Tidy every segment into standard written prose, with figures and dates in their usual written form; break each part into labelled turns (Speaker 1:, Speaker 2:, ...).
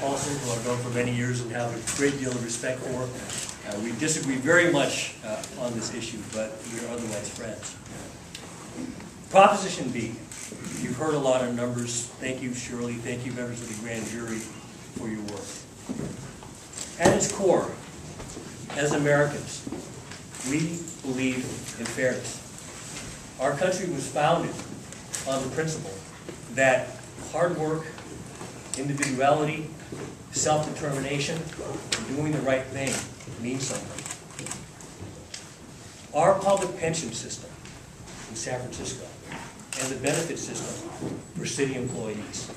Speaker 1: Paulson, who I've known for many years and have a great deal of respect for. We disagree very much on this issue, but we are otherwise friends. Proposition B. You've heard a lot of numbers. Thank you, Shirley. Thank you, members of the grand jury, for your work. At its core, as Americans, we believe in fairness. Our country was founded on the principle that hard work, individuality, self-determination, and doing the right thing means something. Our public pension system in San Francisco and the benefit system for city employees,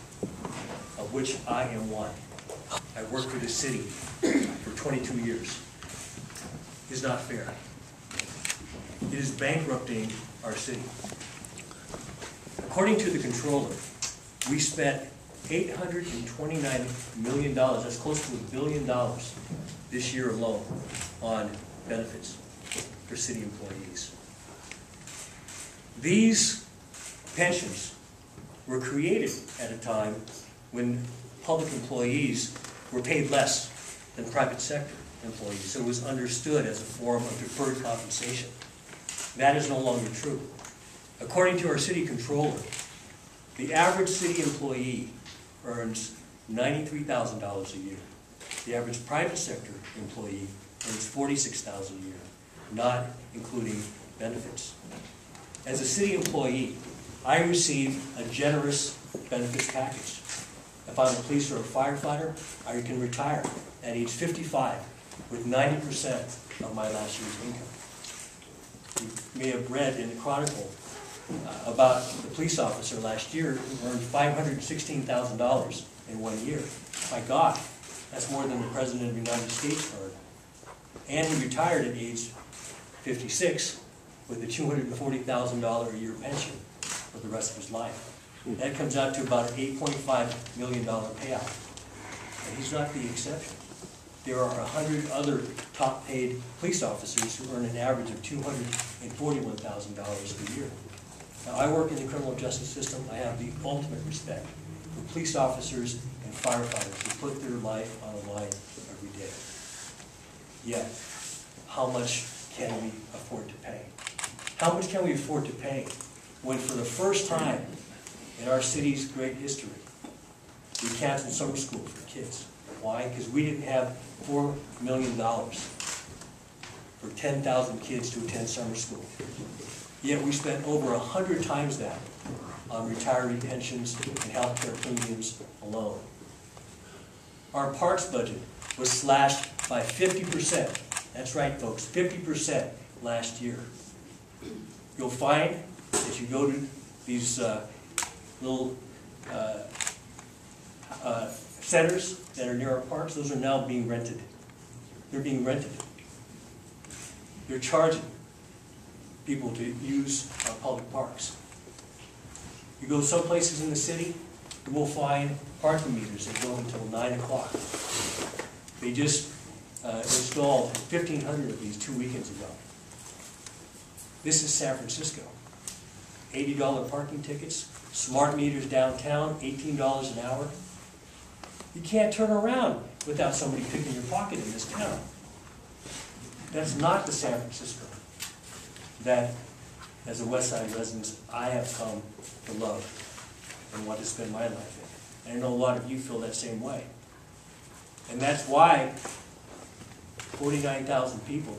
Speaker 1: of which I am one. I worked for the city for 22 years, is not fair. It is bankrupting our city. According to the controller, we spent $829 million, that's close to $1 billion this year alone, on benefits for city employees. These pensions were created at a time when public employees were paid less than private sector employees, so it was understood as a form of deferred compensation. That is no longer true. According to our city controller, the average city employee earns $93,000 a year. The average private sector employee earns $46,000 a year, not including benefits. As a city employee, I receive a generous benefits package. If I'm a police or a firefighter, I can retire at age 55 with 90% of my last year's income. You may have read in the Chronicle about the police officer last year who earned $516,000 in 1 year. My God, that's more than the President of the United States earned. And he retired at age 56 with a $240,000 a year pension for the rest of his life. That comes out to about an $8.5 million payout. And he's not the exception. There are 100 other top-paid police officers who earn an average of $241,000 a year. Now, I work in the criminal justice system. I have the ultimate respect for police officers and firefighters who put their life on the line every day. Yet, how much can we afford to pay? How much can we afford to pay when for the first time in our city's great history, we canceled summer school for kids? Why? Because we didn't have $4 million for 10,000 kids to attend summer school. Yet we spent over 100 times that on retiree pensions and health care premiums alone. Our parks budget was slashed by 50%. That's right, folks, 50% last year. You'll find if you go to these little centers that are near our parks, those are now being rented. They're being rented. They're charging people to use our public parks. You go some places in the city, you will find parking meters that go until 9 o'clock. They just installed 1,500 of these 2 weekends ago. This is San Francisco. $80 parking tickets, smart meters downtown, $18 an hour. You can't turn around without somebody picking your pocket in this town. That's not the San Francisco that, as a West Side resident, I have come to love and want to spend my life in. And I know a lot of you feel that same way. And that's why 49,000 people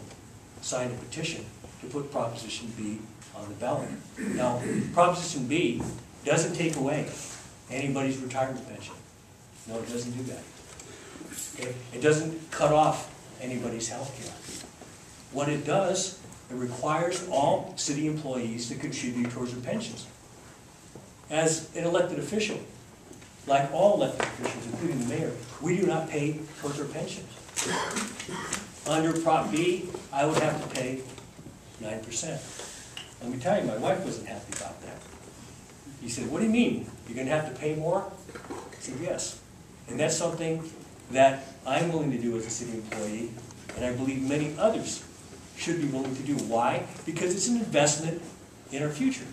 Speaker 1: signed a petition to put Proposition B on the ballot. Now, Proposition B doesn't take away anybody's retirement pension. No, it doesn't do that. Okay? It doesn't cut off anybody's health care. What it does, it requires all city employees to contribute towards their pensions. As an elected official, like all elected officials, including the mayor, we do not pay towards our pensions. Under Prop B, I would have to pay 9%. Let me tell you, my wife wasn't happy about that. He said, "What do you mean? You're going to have to pay more?" I said, "Yes." And that's something that I'm willing to do as a city employee, and I believe many others should be willing to do. Why? Because it's an investment in our future.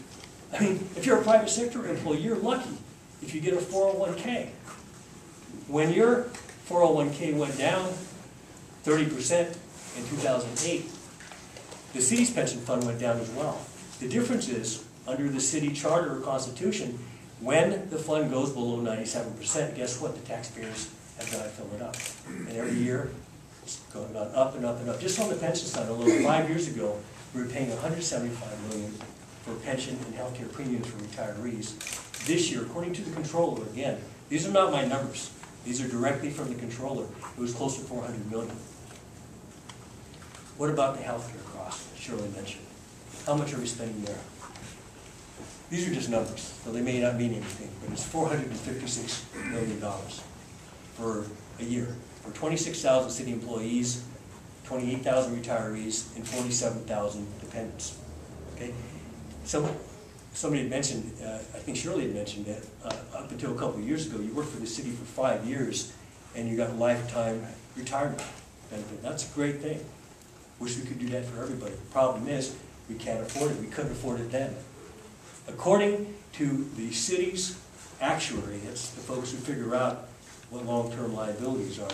Speaker 1: I mean, if you're a private sector employee, you're lucky if you get a 401k. When you're 401k went down 30% in 2008. The city's pension fund went down as well. The difference is, under the city charter or constitution, when the fund goes below 97%, guess what? The taxpayers have got to fill it up. And every year, it's going up and up and up. Just on the pension side alone, 5 years ago, we were paying $175 million for pension and healthcare premiums for retirees. This year, according to the controller, again, these are not my numbers. These are directly from the controller. It was close to $400 million. What about the healthcare costs Shirley mentioned? How much are we spending there? These are just numbers, so they may not mean anything, but it's $456 million for a year for 26,000 city employees, 28,000 retirees, and 47,000 dependents. Okay, so somebody had mentioned, I think Shirley had mentioned that up until a couple of years ago, you worked for the city for 5 years, and you got lifetime retirement benefit. That's a great thing. Wish we could do that for everybody. The problem is, we can't afford it. We couldn't afford it then. According to the city's actuary, that's the folks who figure out what long-term liabilities are,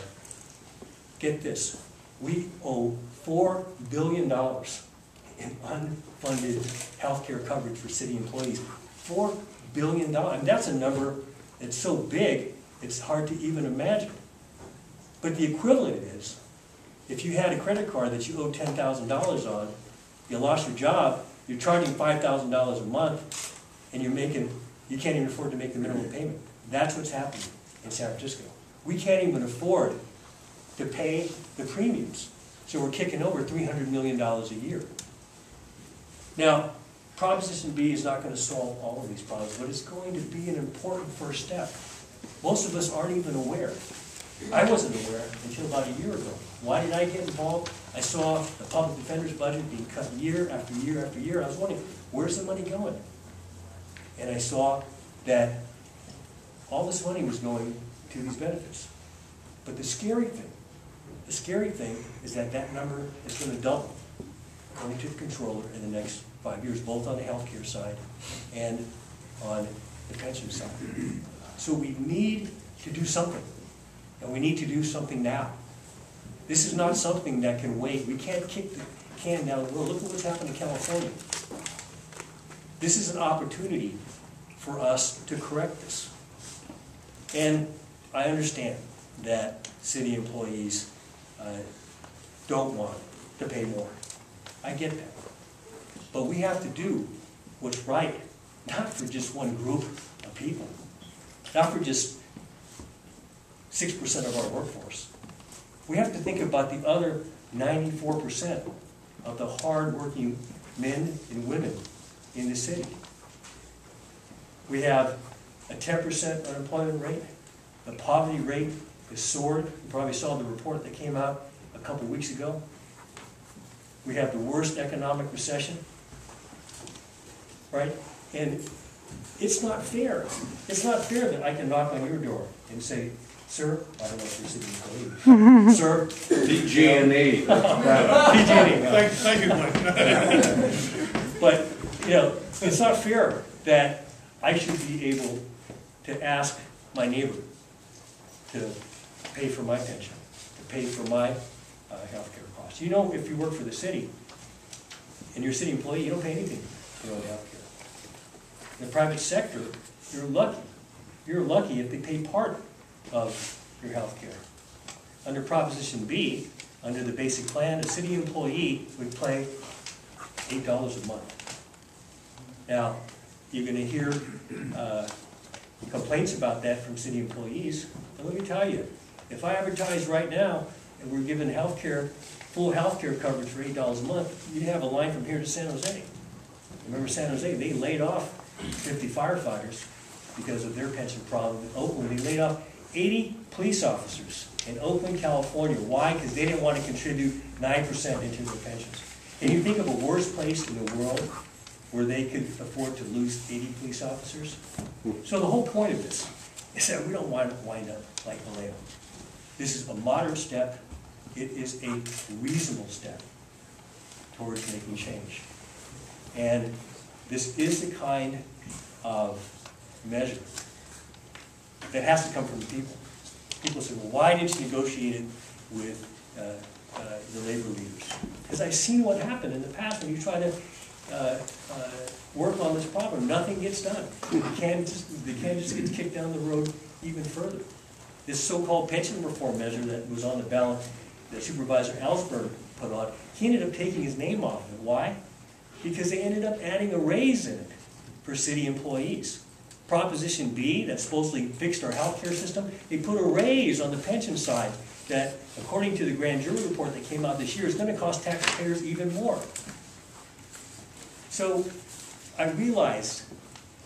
Speaker 1: get this, we owe $4 billion in unfunded health care coverage for city employees. $4 billion, and that's a number that's so big, it's hard to even imagine. But the equivalent is, if you had a credit card that you owed $10,000 on, you lost your job, you're charging $5,000 a month, and you can't even afford to make the minimum payment. That's what's happening in San Francisco. We can't even afford to pay the premiums. So we're kicking over $300 million a year. Now, Proposition B is not going to solve all of these problems, but it's going to be an important first step. Most of us aren't even aware. I wasn't aware until about a year ago. Why did I get involved? I saw the public defender's budget being cut year after year after year. I was wondering, where's the money going? And I saw that all this money was going to these benefits. But the scary thing is that that number is going to double, according to the controller, in the next 5 years, both on the healthcare side and on the pension side. So we need to do something, and we need to do something now. This is not something that can wait. We can't kick the can down the road. Look at what's happened in California. This is an opportunity for us to correct this. And I understand that city employees don't want to pay more. I get that. But we have to do what's right, not for just one group of people, not for just 6% of our workforce. We have to think about the other 94% of the hard-working men and women in the city. We have a 10% unemployment rate. The poverty rate has soared. You probably saw the report that came out a couple weeks ago. We have the worst economic recession, right? And it's not fair. It's not fair that I can knock on your door and say, sir, I don't know if you're city employee, sir,
Speaker 2: PG&E.
Speaker 1: PG&E.
Speaker 3: Thank you, Mike.
Speaker 1: But, it's not fair that I should be able to ask my neighbor to pay for my pension, to pay for my health care costs. If you work for the city and you're a city employee, you don't pay anything for your own health care. In the private sector, you're lucky. You're lucky if they pay part of your health care. Under Proposition B, under the basic plan, a city employee would pay $8 a month. Now, you're going to hear complaints about that from city employees. And let me tell you, if I advertise right now and we're given full health care coverage for $8 a month, you'd have a line from here to San Jose. Remember San Jose, they laid off 50 firefighters because of their pension problem. In Oakland, they laid off 80 police officers in Oakland, California. Why? Because they didn't want to contribute 9% into their pensions. Can you think of a worse place in the world where they could afford to lose 80 police officers? So the whole point of this is that we don't want to wind up like Magellan. This is a moderate step. It is a reasonable step towards making change. And this is the kind of measure that has to come from the people. People say, well, why didn't you negotiate it with the labor leaders? Because I've seen what happened in the past when you try to work on this problem. Nothing gets done. They can't just get kicked down the road even further. This so-called pension reform measure that was on the ballot that Supervisor Ellsberg put on, he ended up taking his name off of it. Why? Because they ended up adding a raise in it for city employees. Proposition B, that supposedly fixed our healthcare system, they put a raise on the pension side that, according to the grand jury report that came out this year, is going to cost taxpayers even more. So I realized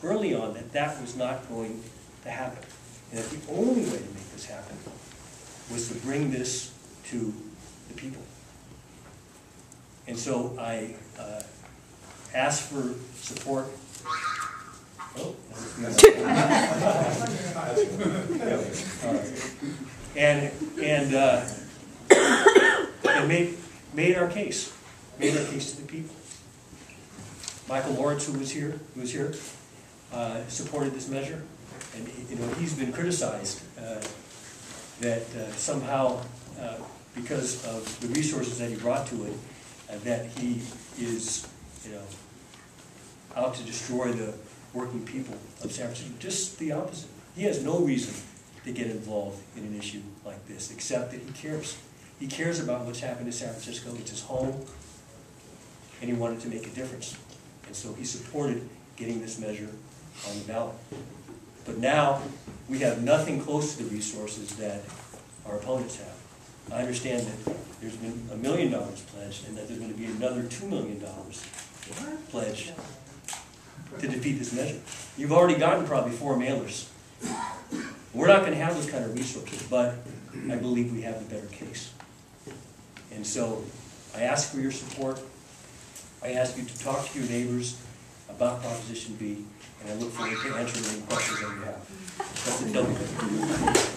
Speaker 1: early on that that was not going to happen. And that the only way to make this happen was to bring this to the people. And so I asked for support. Oh, and made our case to the people. Michael Lawrence, who was here, supported this measure, and he's been criticized that somehow, because of the resources that he brought to it, that he is, out to destroy the working people of San Francisco. Just the opposite. He has no reason to get involved in an issue like this, except that he cares. He cares about what's happened in San Francisco. It's his home, and he wanted to make a difference. And so he supported getting this measure on the ballot. But now we have nothing close to the resources that our opponents have. I understand that there's been $1 million pledged, and that there's going to be another $2 million pledged to defeat this measure. You've already gotten probably 4 mailers. We're not going to have those kind of resources, but I believe we have the better case. And so I ask for your support. I ask you to talk to your neighbors about Proposition B, and I look forward to answering any questions that you have. That's the